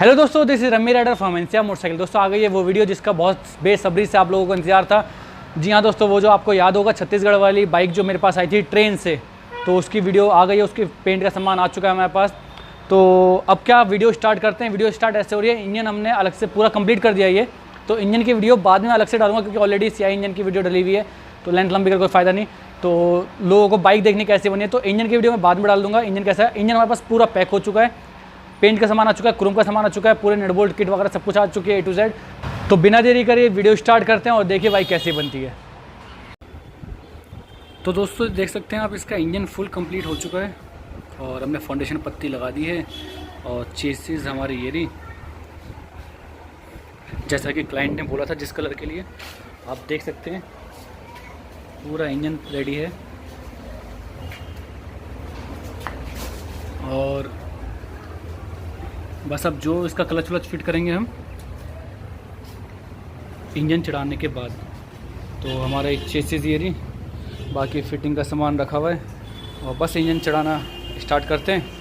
Hello दोस्तों, this is Rummy Rider from NCR motorcycle. दोस्तों आ गई है वो वीडियो जिसका बहुत बेसब्री से आप लोगों को इंतजार था। जी हाँ दोस्तों, वो जो आपको याद होगा छत्तीसगढ़ वाली बाइक जो मेरे पास आई थी ट्रेन से, तो उसकी वीडियो आ गई है। उसकी पेंट का सामान आ चुका है हमारे पास। तो अब क्या वीडियो स्टार्ट करते हैं। वीडियो स्टार्ट ऐसे हो रही है, इंजन हमने अलग से पूरा कंप्लीट कर दिया ये, तो इंजन की वीडियो बाद में अलग से डालूंगा क्योंकि ऑलरेडी सीआई इंजन की वीडियो डली हुई है, तो लेंथ लंबी का कोई फ़ायदा नहीं। तो लोगों को बाइक देखने कैसे बनी है, तो इंजन की वीडियो मैं बाद में डाल दूंगा। इंजन कैसा है, इंजन हमारे पास पूरा पैक हो चुका है, पेंट का सामान आ चुका है, क्रोम का सामान आ चुका है, पूरे नट बोल्ट किट वगैरह सब कुछ आ चुकी है A to Z। तो बिना देरी करिए वीडियो स्टार्ट करते हैं और देखिए बाइक कैसी बनती है। तो दोस्तों देख सकते हैं आप, इसका इंजन फुल कंप्लीट हो चुका है और हमने फाउंडेशन पत्ती लगा दी है और चेसिस हमारी ये रही, जैसा कि क्लाइंट ने बोला था जिस कलर के लिए। आप देख सकते हैं पूरा इंजन रेडी है और बस अब जो इसका क्लच वलच फिट करेंगे हम इंजन चढ़ाने के बाद। तो हमारा एक चेसिस ये रही, बाकी फिटिंग का सामान रखा हुआ है और बस इंजन चढ़ाना स्टार्ट करते हैं।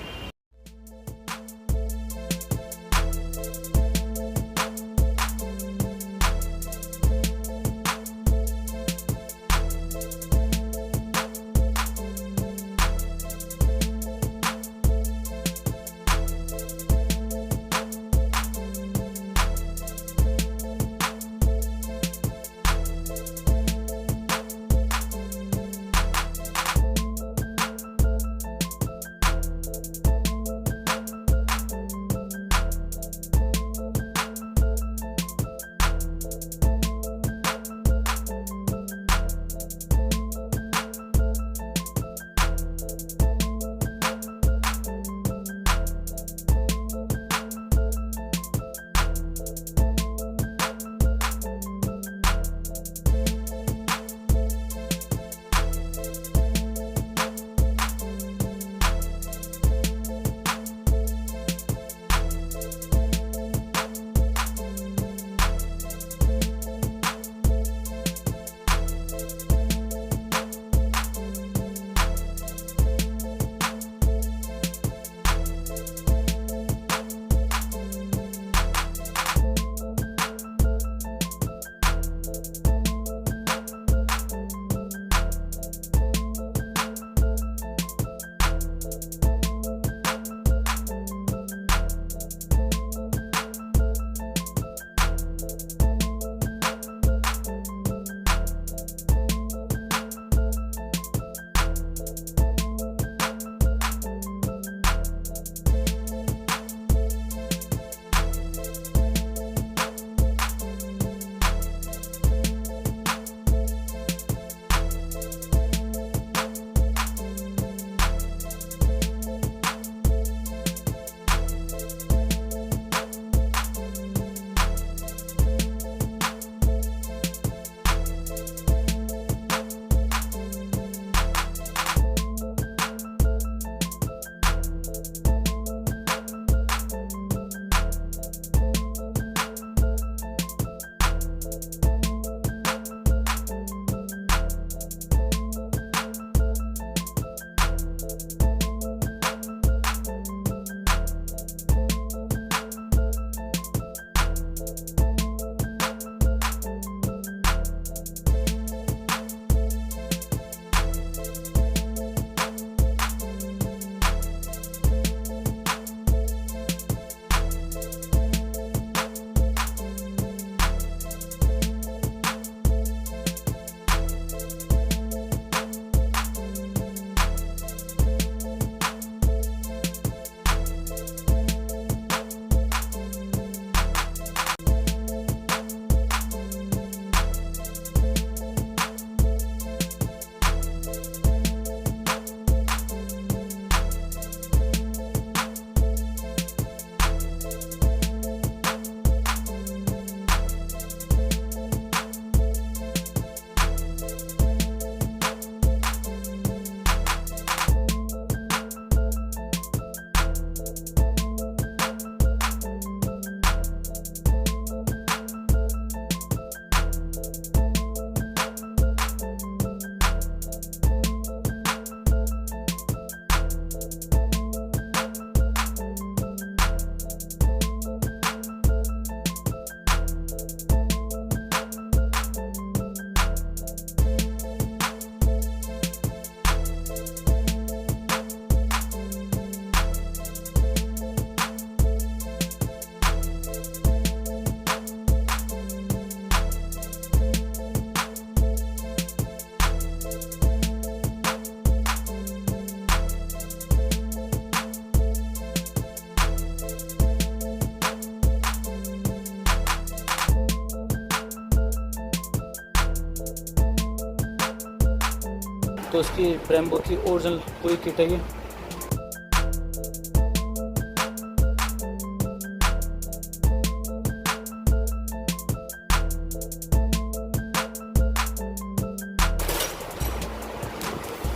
तो इसकी ब्रेम्बो की ओरिजिनल पूरी किट है ये।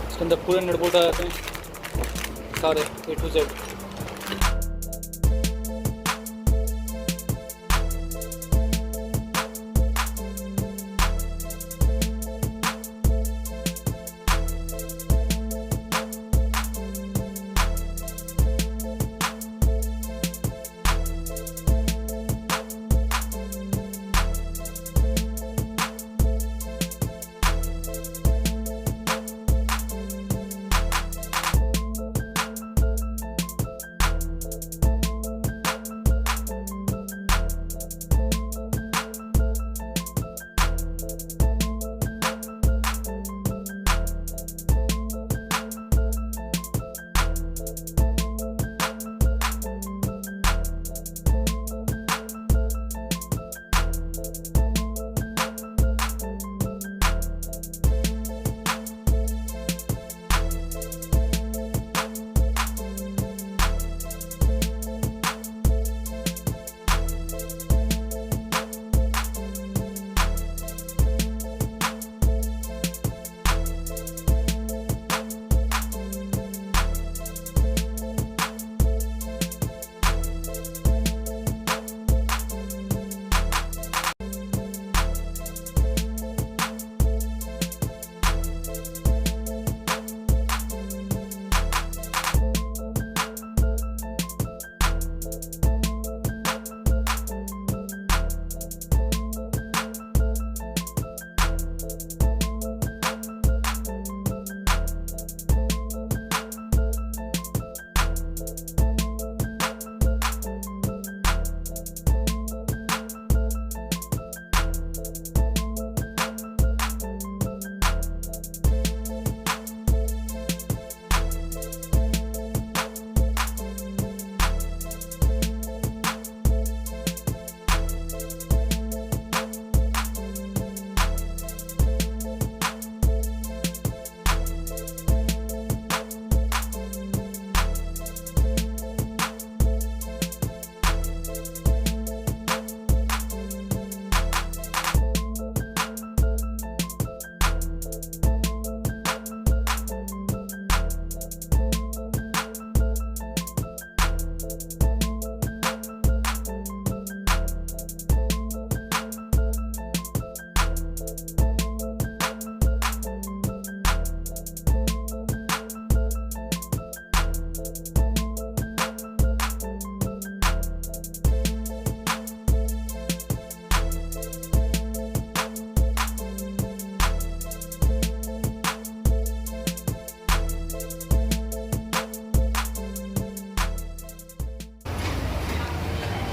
इसके अंदर पूरे नट बोल्ट आ जाते हैं सारे A to Z।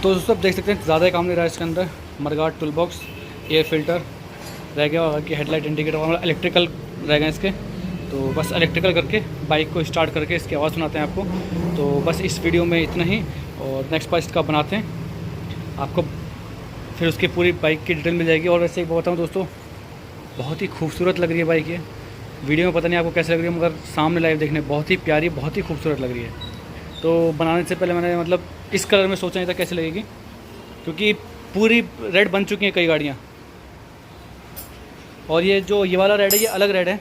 तो दोस्तों आप देख सकते हैं ज़्यादा काम नहीं रहा है इसके अंदर। Mudguard tool box, air filter रह गया, बाकी हेडलाइट इंडिकेटर और इलेक्ट्रिकल रह गए इसके। तो बस इलेक्ट्रिकल करके बाइक को स्टार्ट करके इसकी आवाज़ सुनाते हैं आपको। तो बस इस वीडियो में इतना ही, और नेक्स्ट पार्ट इसका बनाते हैं आपको, फिर उसकी पूरी बाइक की डिटेल मिल जाएगी। और वैसे एक बताऊँ दोस्तों, बहुत ही खूबसूरत लग रही है बाइक ये। वीडियो में पता नहीं आपको कैसे लग रही है, मगर सामने लाइव देखने बहुत ही प्यारी, बहुत ही खूबसूरत लग रही है। तो बनाने से पहले मैंने मतलब इस कलर में सोचा नहीं था कैसे लगेगी, क्योंकि पूरी रेड बन चुकी हैं कई गाड़ियाँ, और ये वाला रेड है, ये अलग रेड है,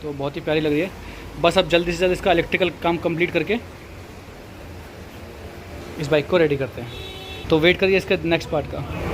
तो बहुत ही प्यारी लग रही है। बस अब जल्दी से जल्दी इसका इलेक्ट्रिकल काम कंप्लीट करके इस बाइक को रेडी करते हैं। तो वेट करिए इसका नेक्स्ट पार्ट का।